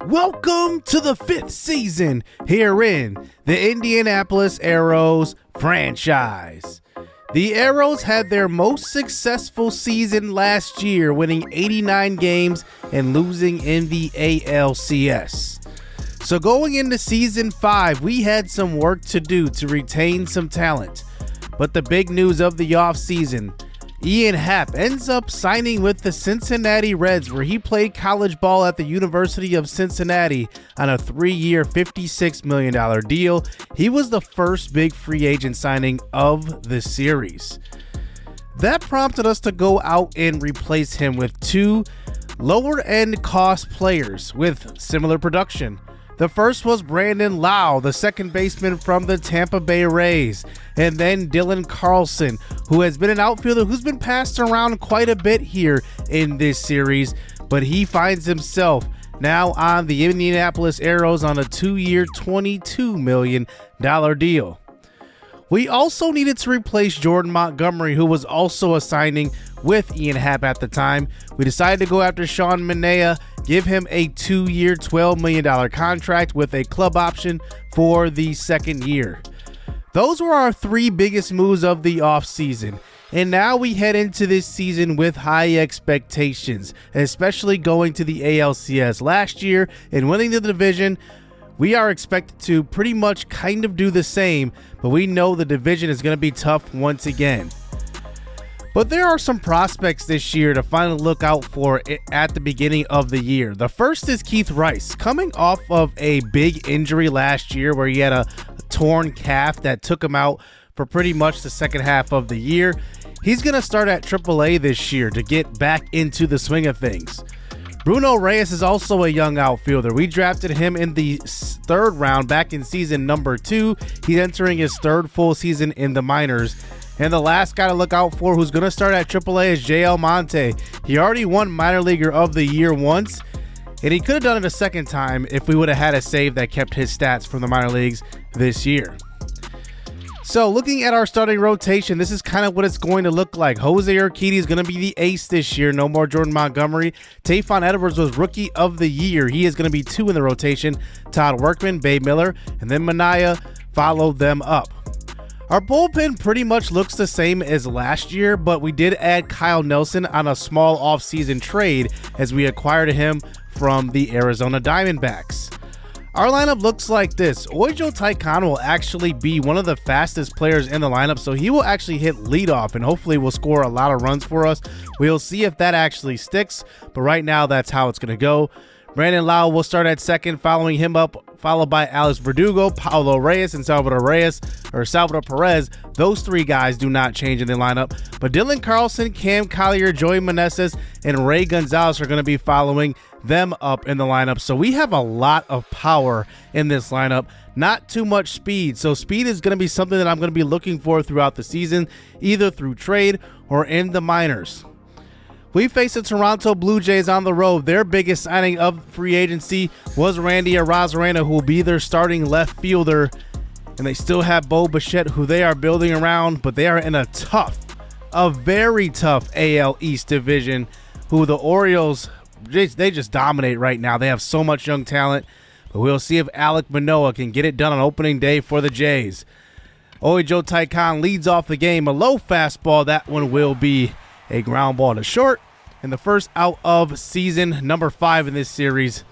Welcome to the 5th season here in the Indianapolis Aeros franchise. The Aeros had their most successful season last year, winning 89 games and losing in the ALCS. So going into season 5, we had some work to do to retain some talent. But the big news of the offseason, Ian Happ ends up signing with the Cincinnati Reds, where he played college ball at the University of Cincinnati on a 3-year, $56 million deal. He was the first big free agent signing of the series. That prompted us to go out and replace him with 2 lower-end cost players with similar production. The first was Brandon Lowe, the second baseman from the Tampa Bay Rays, and then Dylan Carlson, who has been an outfielder who's been passed around quite a bit here in this series, but he finds himself now on the Indianapolis Aeros on a 2-year, $22 million deal. We also needed to replace Jordan Montgomery, who was also a signing with Ian Happ at the time. We decided to go after Sean Manea, give him a 2-year, $12 million contract with a club option for the second year. Those were our 3 biggest moves of the offseason. And now we head into this season with high expectations, especially going to the ALCS. Last year and winning the division, we are expected to pretty much kind of do the same, but we know the division is going to be tough once again. But there are some prospects this year to finally look out for at the beginning of the year. The first is Keith Rice, coming off of a big injury last year where he had a torn calf that took him out for pretty much the second half of the year. He's going to start at AAA this year to get back into the swing of things. Bruno Reyes is also a young outfielder. We drafted him in the 3rd round back in season number 2. He's entering his 3rd full season in the minors. And the last guy to look out for who's going to start at AAA is J. Almonte. He already won Minor Leaguer of the Year once, and he could have done it a second time if we would have had a save that kept his stats from the minor leagues this year. So looking at our starting rotation, this is kind of what it's going to look like. Jose Urquidy is going to be the ace this year. No more Jordan Montgomery. Tayfon Edwards was Rookie of the Year. He is going to be 2 in the rotation. Todd Workman, Babe Miller, and then Manea followed them up. Our bullpen pretty much looks the same as last year, but we did add Kyle Nelson on a small offseason trade as we acquired him from the Arizona Diamondbacks. Our lineup looks like this. Ojo Taikon will actually be one of the fastest players in the lineup, so he will actually hit leadoff and hopefully will score a lot of runs for us. We'll see if that actually sticks, but right now that's how it's going to go. Brandon Lowe will start at second, following him up, followed by Alex Verdugo, Paulo Reyes, and Salvador Perez. Those 3 guys do not change in the lineup, but Dylan Carlson, Cam Collier, Joey Meneses, and Ray Gonzalez are going to be following them up in the lineup. So we have a lot of power in this lineup, not too much speed. So speed is going to be something that I'm going to be looking for throughout the season, either through trade or in the minors. We face the Toronto Blue Jays on the road. Their biggest signing of free agency was Randy Arozarena, who will be their starting left fielder. And they still have Bo Bichette, who they are building around, but they are in a very tough AL East division, who the Orioles, they just dominate right now. They have so much young talent, but we'll see if Alek Manoah can get it done on opening day for the Jays. Ojo Taikon leads off the game. A low fastball. That one will be a ground ball to short, and the first out of season number 5 in this series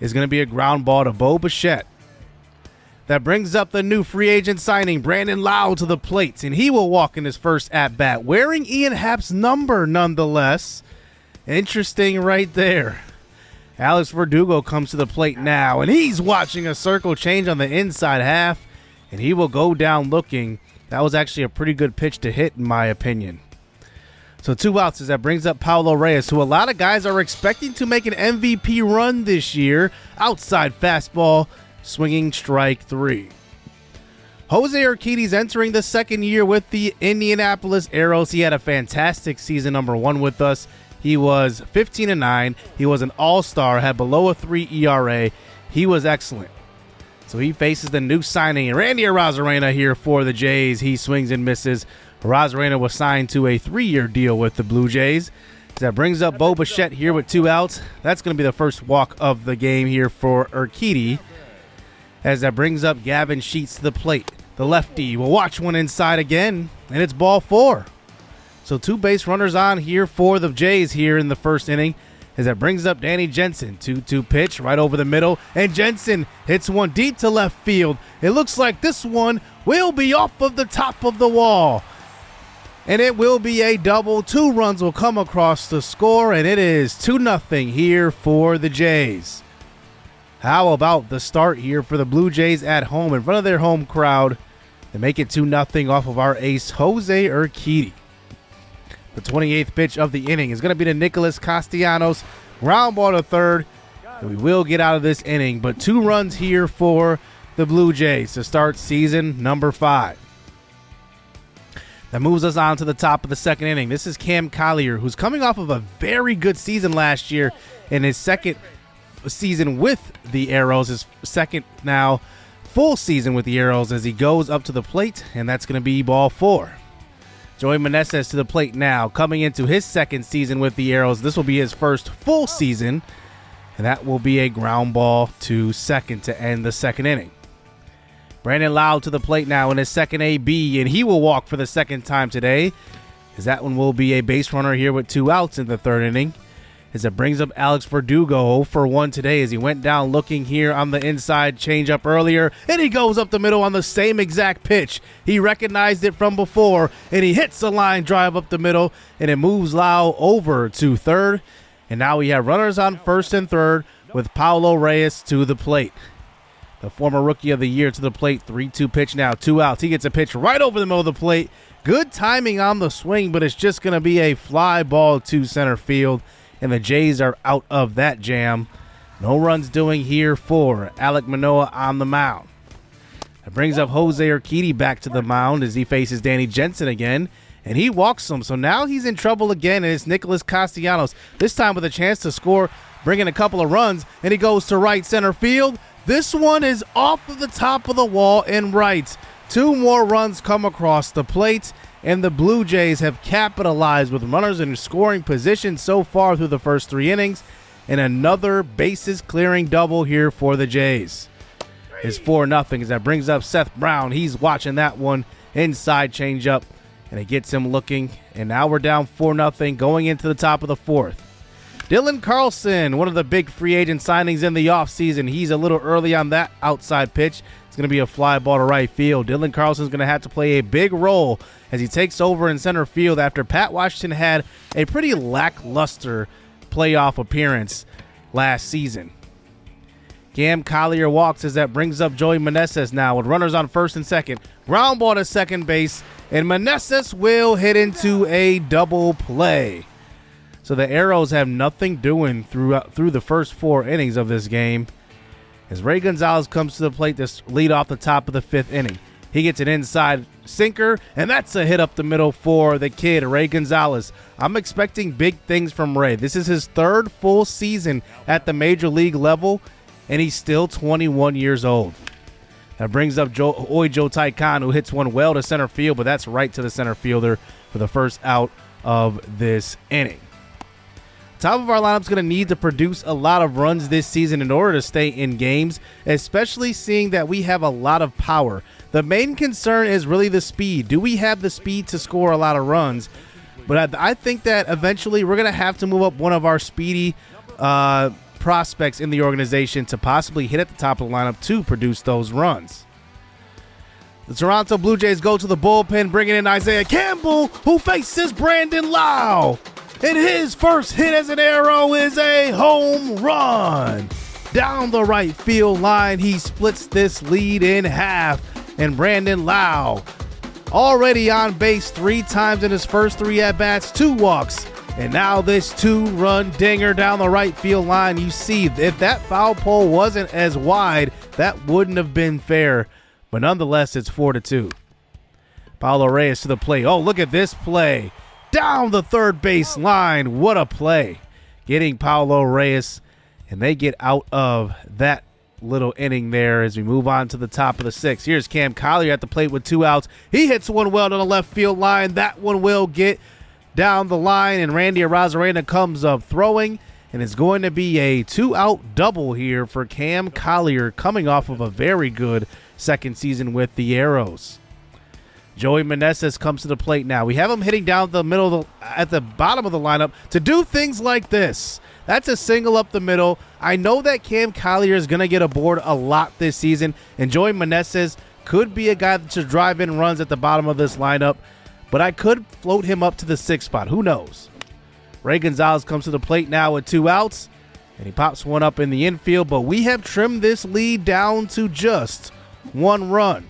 is going to be a ground ball to Bo Bichette. That brings up the new free agent signing, Brandon Lowe, to the plate, and he will walk in his first at-bat, wearing Ian Happ's number nonetheless. Interesting right there. Alex Verdugo comes to the plate now, and he's watching a circle change on the inside half, and he will go down looking. That was actually a pretty good pitch to hit, in my opinion. So 2 outs as that brings up Paulo Reyes, who a lot of guys are expecting to make an MVP run this year. Outside fastball, swinging strike 3. Jose Urquidy's entering the 2nd year with the Indianapolis Aeros. He had a fantastic season number 1 with us. He was 15-9. He was an all-star, had below a 3 ERA. He was excellent. So he faces the new signing, Randy Arozarena, here for the Jays. He swings and misses. Arozarena was signed to a 3-year deal with the Blue Jays. That brings up Bo Bichette here with 2 outs. That's going to be the first walk of the game here for Urquidy. As that brings up Gavin Sheets to the plate. The lefty will watch one inside again, and it's ball 4. So 2 base runners on here for the Jays here in the first inning. As that brings up Danny Jensen. 2-2 pitch right over the middle, and Jensen hits one deep to left field. It looks like this one will be off of the top of the wall. And it will be a double. 2 runs will come across the score, and it is 2-0 here for the Jays. How about the start here for the Blue Jays at home in front of their home crowd? They make it 2-0 off of our ace, Jose Urquidy. The 28th pitch of the inning is going to be to Nicholas Castellanos. Ground ball to third, and we will get out of this inning. But 2 runs here for the Blue Jays to start season number 5. That moves us on to the top of the second inning. This is Cam Collier, who's coming off of a very good season last year in his second season with the Arrows, his second now full season with the Arrows, as he goes up to the plate, and that's going to be ball 4. Joey Meneses to the plate now, coming into his second season with the Arrows. This will be his first full season, and that will be a ground ball to second to end the second inning. Brandon Lowe to the plate now in his second AB, and he will walk for the second time today, as that one will be a base runner here with 2 outs in the third inning. As it brings up Alex Verdugo 0-for-1 today, as he went down looking here on the inside changeup earlier, and he goes up the middle on the same exact pitch. He recognized it from before, and he hits a line drive up the middle, and it moves Lowe over to third. And now we have runners on first and third with Paulo Reyes to the plate. The former Rookie of the Year to the plate. 3-2 pitch now, 2 outs. He gets a pitch right over the middle of the plate. Good timing on the swing, but it's just going to be a fly ball to center field, and the Jays are out of that jam. No runs doing here for Alek Manoah on the mound. That brings up Jose Urquidy back to the mound as he faces Danny Jensen again, and he walks him. So now he's in trouble again, and it's Nicholas Castellanos, this time with a chance to score, bringing a couple of runs, and he goes to right center field. This one is off of the top of the wall and right. 2 more runs come across the plate, and the Blue Jays have capitalized with runners in scoring position so far through the first 3 innings, and another bases clearing double here for the Jays. It's 4-0 as that brings up Seth Brown. He's watching that one inside changeup, and it gets him looking, and now we're down 4-0 going into the top of the 4th. Dylan Carlson, one of the big free agent signings in the offseason. He's a little early on that outside pitch. It's going to be a fly ball to right field. Dylan Carlson's going to have to play a big role as he takes over in center field after Pat Washington had a pretty lackluster playoff appearance last season. Cam Collier walks as that brings up Joey Meneses now with runners on first and second. Ground ball to second base, and Meneses will hit into a double play. So the Arrows have nothing doing through the first 4 innings of this game. As Ray Gonzalez comes to the plate to lead off the top of the 5th inning. He gets an inside sinker, and that's a hit up the middle for the kid, Ray Gonzalez. I'm expecting big things from Ray. This is his 3rd full season at the major league level, and he's still 21 years old. That brings up Joe Taikan, who hits one well to center field, but that's right to the center fielder for the first out of this inning. Top of our lineup's going to need to produce a lot of runs this season in order to stay in games, especially seeing that we have a lot of power. The main concern is really the speed. Do we have the speed to score a lot of runs? But I think that eventually we're going to have to move up one of our speedy prospects in the organization to possibly hit at the top of the lineup to produce those runs. The Toronto Blue Jays go to the bullpen, bringing in Isaiah Campbell, who faces Brandon Lowe. And his first hit as an Arrow is a home run. Down the right field line, he splits this lead in half. And Brandon Lowe, already on base 3 times in his first 3 at-bats, 2 walks. And now this 2-run dinger down the right field line. You see, if that foul pole wasn't as wide, that wouldn't have been fair. But nonetheless, it's 4-2. Paulo Reyes to the plate. Oh, look at this play. Down the third base line. What a play. Getting Paulo Reyes, and they get out of that little inning there as we move on to the top of the 6th. Here's Cam Collier at the plate with 2 outs. He hits one well to the left field line. That one will get down the line, and Randy Arozarena comes up throwing, and it's going to be a 2-out double here for Cam Collier, coming off of a very good second season with the Arrows. Joey Meneses comes to the plate now. We have him hitting down the middle at the bottom of the lineup to do things like this. That's a single up the middle. I know that Cam Collier is going to get aboard a lot this season, and Joey Meneses could be a guy to drive in runs at the bottom of this lineup, but I could float him up to the 6th spot. Who knows? Ray Gonzalez comes to the plate now with 2 outs, and he pops one up in the infield, but we have trimmed this lead down to just 1 run.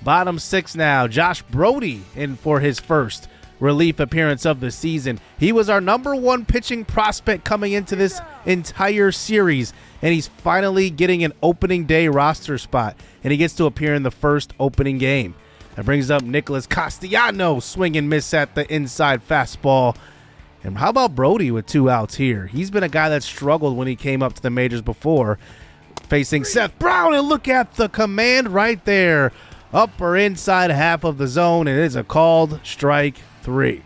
Bottom 6 now, Josh Brody in for his first relief appearance of the season. He was our number 1 pitching prospect coming into this entire series, and he's finally getting an opening day roster spot, and he gets to appear in the first opening game. That brings up Nicholas Castellanos, swing and miss at the inside fastball. And how about Brody with 2 outs here? He's been a guy that struggled when he came up to the majors before, facing Seth Brown, and look at the command right there. Upper inside half of the zone, and it is a called strike 3.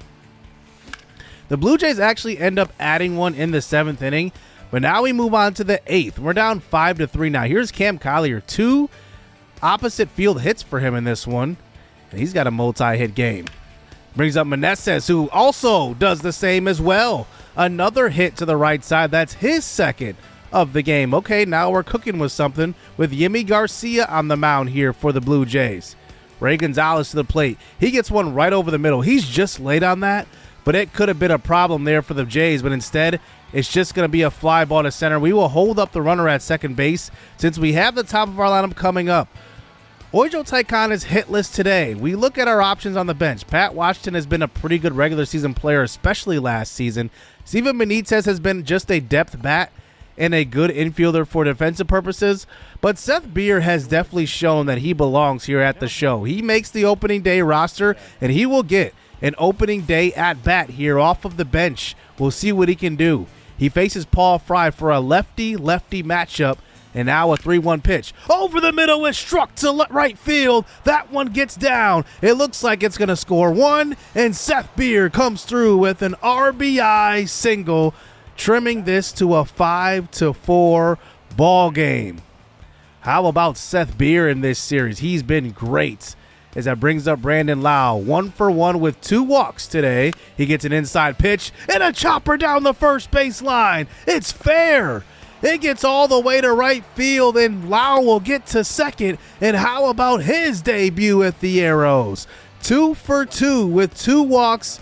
The Blue Jays actually end up adding one in the 7th inning, but now we move on to the 8th. We're down 5-3 now. Here's Cam Collier, 2 opposite field hits for him in this one, and he's got a multi-hit game. Brings up Meneses, who also does the same as well. Another hit to the right side. That's his 2nd of the game. Okay, now we're cooking with something with Yimi Garcia on the mound here for the Blue Jays. Ray Gonzalez to the plate. He gets one right over the middle. He's just late on that, but it could have been a problem there for the Jays, but instead it's just going to be a fly ball to center. We will hold up the runner at second base since we have the top of our lineup coming up. Ojo Taikon is hitless today. We look at our options on the bench. Pat Washington has been a pretty good regular season player, especially last season. Steven Benitez has been just a depth bat and a good infielder for defensive purposes, but Seth Beer has definitely shown that he belongs here at the show. He makes the opening day roster, and he will get an opening day at bat here off of the bench. We'll see what he can do. He faces Paul Fry for a lefty-lefty matchup, and now a 3-1 pitch. Over the middle, it's struck to right field. That one gets down. It looks like it's going to score 1, and Seth Beer comes through with an RBI single, trimming this to a 5-4 ball game. How about Seth Beer in this series? He's been great. As that brings up Brandon Lowe, 1 for 1 with 2 walks today. He gets an inside pitch and a chopper down the first base line. It's fair. It gets all the way to right field, and Lowe will get to second. And how about his debut at the Arrows? 2 for 2 with 2 walks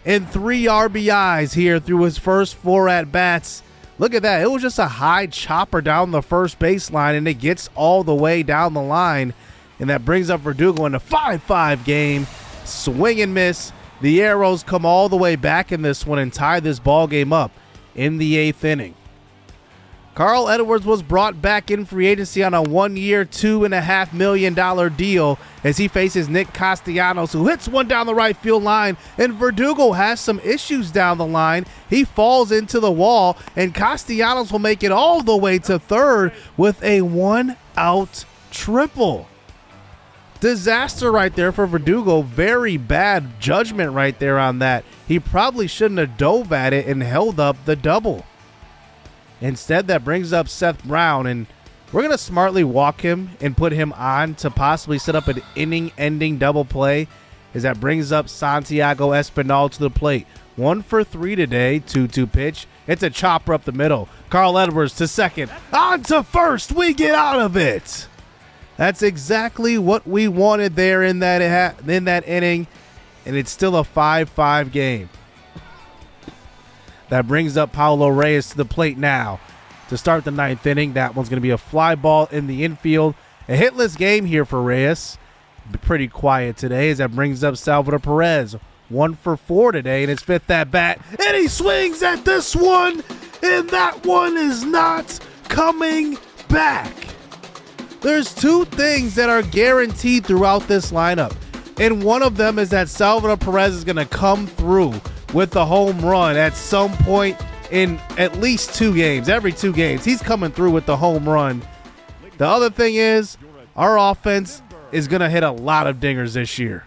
and 3 RBIs here through his first 4 at-bats. Look at that. It was just a high chopper down the first baseline, and it gets all the way down the line. And that brings up Verdugo in a 5-5 game. Swing and miss. The Arrows come all the way back in this one and tie this ball game up in the 8th inning. Carl Edwards was brought back in free agency on a 1-year, $2.5 million deal as he faces Nick Castellanos, who hits one down the right field line, and Verdugo has some issues down the line. He falls into the wall, and Castellanos will make it all the way to third with a 1-out triple. Disaster right there for Verdugo. Very bad judgment right there on that. He probably shouldn't have dove at it and held up the double. Instead, that brings up Seth Brown, and we're going to smartly walk him and put him on to possibly set up an inning-ending double play, as that brings up Santiago Espinal to the plate. 1 for 3 today, 2-2 pitch. It's a chopper up the middle. Carl Edwards to second. On to first. We get out of it. That's exactly what we wanted there in that inning, and it's still a 5-5 game. That brings up Paulo Reyes to the plate now to start the 9th inning. That one's going to be a fly ball in the infield. A hitless game here for Reyes. Pretty quiet today as that brings up Salvador Perez. 1 for 4 today in his 5th at-bat. And he swings at this one, and that one is not coming back. There's 2 things that are guaranteed throughout this lineup, and one of them is that Salvador Perez is going to come through with the home run at some point in at least 2 games. Every 2 games, he's coming through with the home run. The other thing is our offense is going to hit a lot of dingers this year.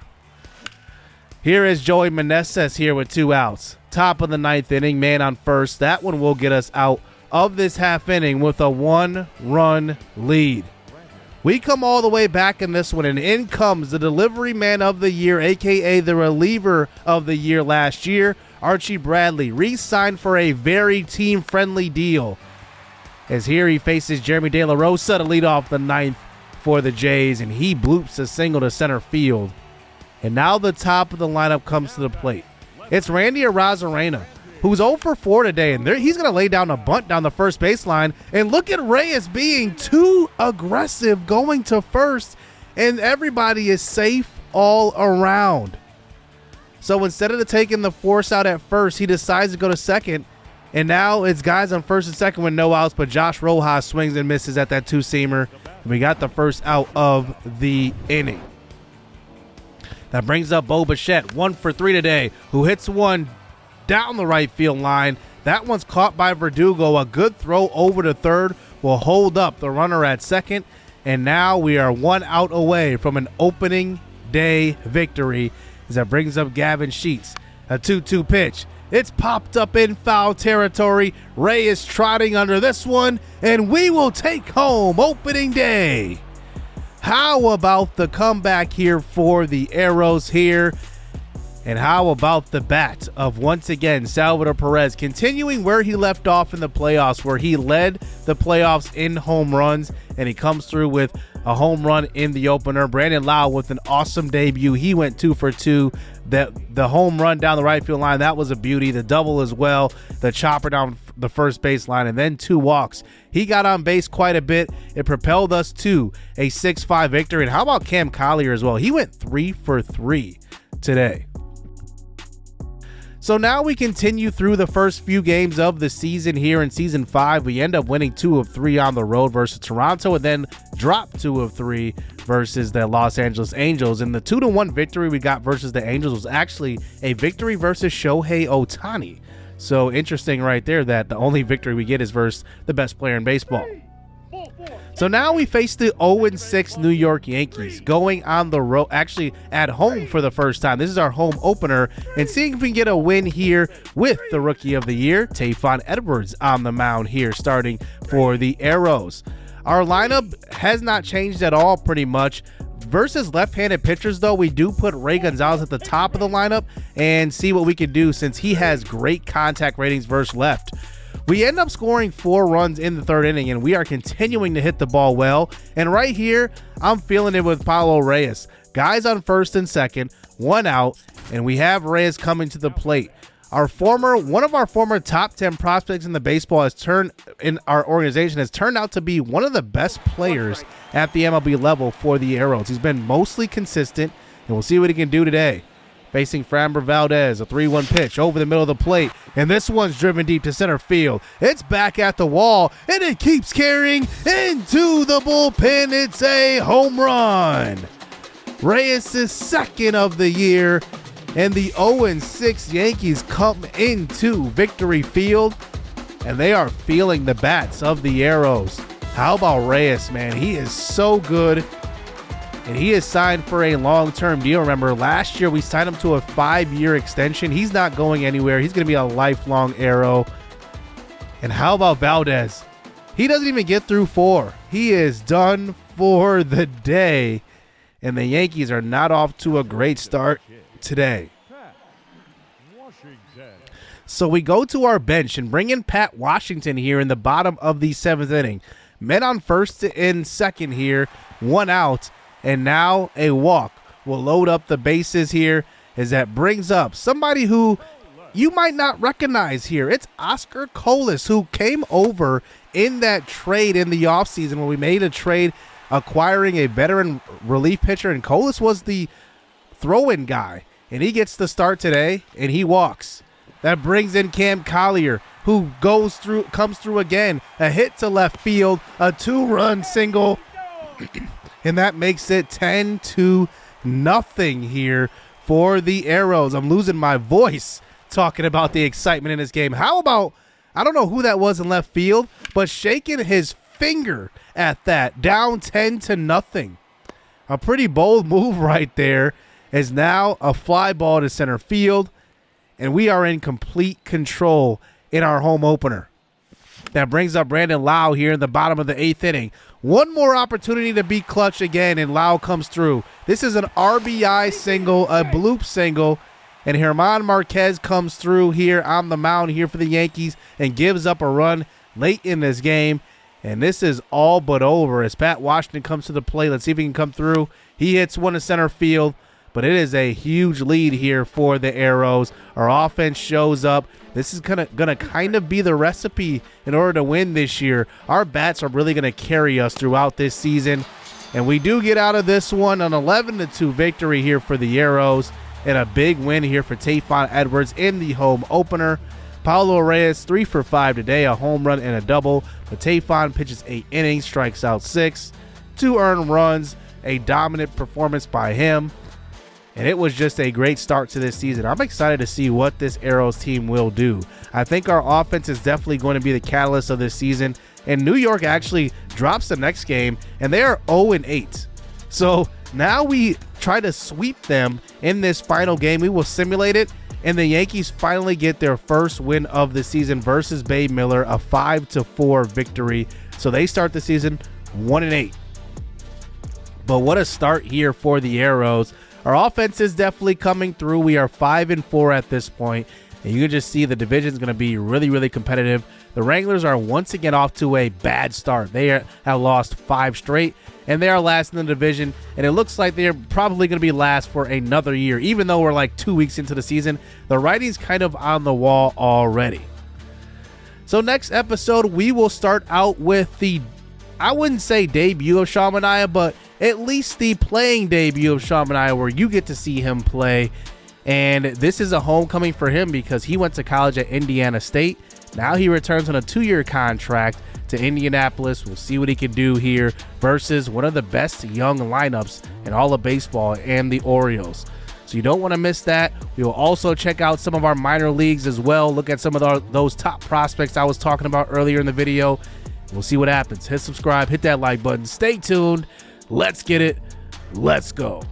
Here is Joey Meneses here with 2 outs. Top of the 9th inning, man on first. That one will get us out of this half inning with a 1-run lead. We come all the way back in this one, and in comes the delivery man of the year, a.k.a. the reliever of the year last year, Archie Bradley, re-signed for a very team-friendly deal. As here he faces Jeremy De La Rosa to lead off the 9th for the Jays, and he bloops a single to center field. And now the top of the lineup comes to the plate. It's Randy Arozarena, who's 0 for 4 today, and he's going to lay down a bunt down the first baseline. And look at Reyes being too aggressive going to first, and everybody is safe all around. So instead of taking the force out at first, he decides to go to second, and now it's guys on first and second with no outs, but Josh Rojas swings and misses at that two-seamer, and we got the first out of the inning. That brings up Bo Bichette, 1 for 3 today, who hits one down the right field line. That one's caught by Verdugo. A good throw over to third will hold up the runner at second. And now we are 1 out away from an opening day victory. As that brings up Gavin Sheets. A 2-2 pitch. It's popped up in foul territory. Ray is trotting under this one, and we will take home opening day. How about the comeback here for the Arrows here? And how about the bat of, once again, Salvador Perez, continuing where he left off in the playoffs, where he led the playoffs in home runs, and he comes through with a home run in the opener. Brandon Lowe with an awesome debut. He went 2 for 2. The home run down the right field line, that was a beauty. The double as well. The chopper down the first base line, and then 2 walks. He got on base quite a bit. It propelled us to a 6-5 victory. And how about Cam Collier as well? He went 3 for 3 today. So now we continue through the first few games of the season here in Season 5. We end up winning 2 of 3 on the road versus Toronto, and then drop 2 of 3 versus the Los Angeles Angels. And the 2-1 victory we got versus the Angels was actually a victory versus Shohei Ohtani. So interesting right there that the only victory we get is versus the best player in baseball. So now we face the 0-6 New York Yankees going on the road, actually at home for the first time. This is our home opener, and seeing if we can get a win here with the Rookie of the Year, Tayfon Edwards, on the mound here starting for the Arrows. Our lineup has not changed at all pretty much. Versus left-handed pitchers, though, we do put Ray Gonzalez at the top of the lineup and see what we can do since he has great contact ratings versus left. We end up scoring 4 runs in the 3rd inning, and we are continuing to hit the ball well. And right here, I'm feeling it with Paulo Reyes. Guys on first and second, 1 out, and we have Reyes coming to the plate. One of our former top 10 prospects in the baseball in our organization has turned out to be one of the best players at the MLB level for the Arrows. He's been mostly consistent, and we'll see what he can do today. Facing Framber Valdez, a 3-1 pitch over the middle of the plate, and this one's driven deep to center field. It's back at the wall, and it keeps carrying into the bullpen. It's a home run. Reyes' second of the year, and the 0-6 Yankees come into Victory Field, and they are feeling the bats of the Arrows. How about Reyes, man? He is so good. And he is signed for a long-term deal. Remember, last year we signed him to a 5-year extension. He's not going anywhere. He's going to be a lifelong Arrow. And how about Valdez? He doesn't even get through 4. He is done for the day. And the Yankees are not off to a great start today. So we go to our bench and bring in Pat Washington here in the bottom of the 7th inning. Men on first and second here, 1 out. And now a walk will load up the bases here as that brings up somebody who you might not recognize here. It's Oscar Colas, who came over in that trade in the offseason when we made a trade acquiring a veteran relief pitcher, and Colas was the throw-in guy. And he gets the start today, and he walks. That brings in Cam Collier, who comes through again. A hit to left field, a 2-run single. And that makes it 10-0 here for the Arrows. I'm losing my voice talking about the excitement in this game. How about, I don't know who that was in left field, but shaking his finger at that, down 10-0. A pretty bold move right there. is now a fly ball to center field, and we are in complete control in our home opener. That brings up Brandon Lowe here in the bottom of the 8th inning. One more opportunity to be clutch again, and Lowe comes through. This is an RBI single, a bloop single, and German Marquez comes through here on the mound here for the Yankees and gives up a run late in this game. And this is all but over as Pat Washington comes to the plate. Let's see if he can come through. He hits one to center field, but it is a huge lead here for the Arrows. Our offense shows up. This is gonna kind of be the recipe in order to win this year. Our bats are really gonna carry us throughout this season, and we do get out of this one an 11-2 victory here for the Arrows, and a big win here for Tayfon Edwards in the home opener. Paulo Reyes 3 for 5 today, a home run and a double. But Tayfon pitches 8 innings, strikes out 6, 2 earned runs, a dominant performance by him. And it was just a great start to this season. I'm excited to see what this Arrows team will do. I think our offense is definitely going to be the catalyst of this season. And New York actually drops the next game, and they are 0-8. So now we try to sweep them in this final game. We will simulate it, and the Yankees finally get their first win of the season versus Bay Miller, a 5-4 victory. So they start the season 1-8. But what a start here for the Arrows. Our offense is definitely coming through. We are 5-4 at this point, and you can just see the division is going to be really, really competitive. The Wranglers are once again off to a bad start. They have lost 5 straight, and they are last in the division, and it looks like they're probably going to be last for another year. Even though we're like 2 weeks into the season, the writing's kind of on the wall already. So next episode, we will start out with the, I wouldn't say debut of Sean Manea, but at least the playing debut of Sean Manea, where you get to see him play. And this is a homecoming for him because he went to college at Indiana State. Now he returns on a 2-year contract to Indianapolis. We'll see what he can do here versus one of the best young lineups in all of baseball and the Orioles. So you don't want to miss that. We will also check out some of our minor leagues as well. Look at some of those top prospects I was talking about earlier in the video. We'll see what happens. Hit subscribe, hit that like button. Stay tuned. Let's get it. Let's go.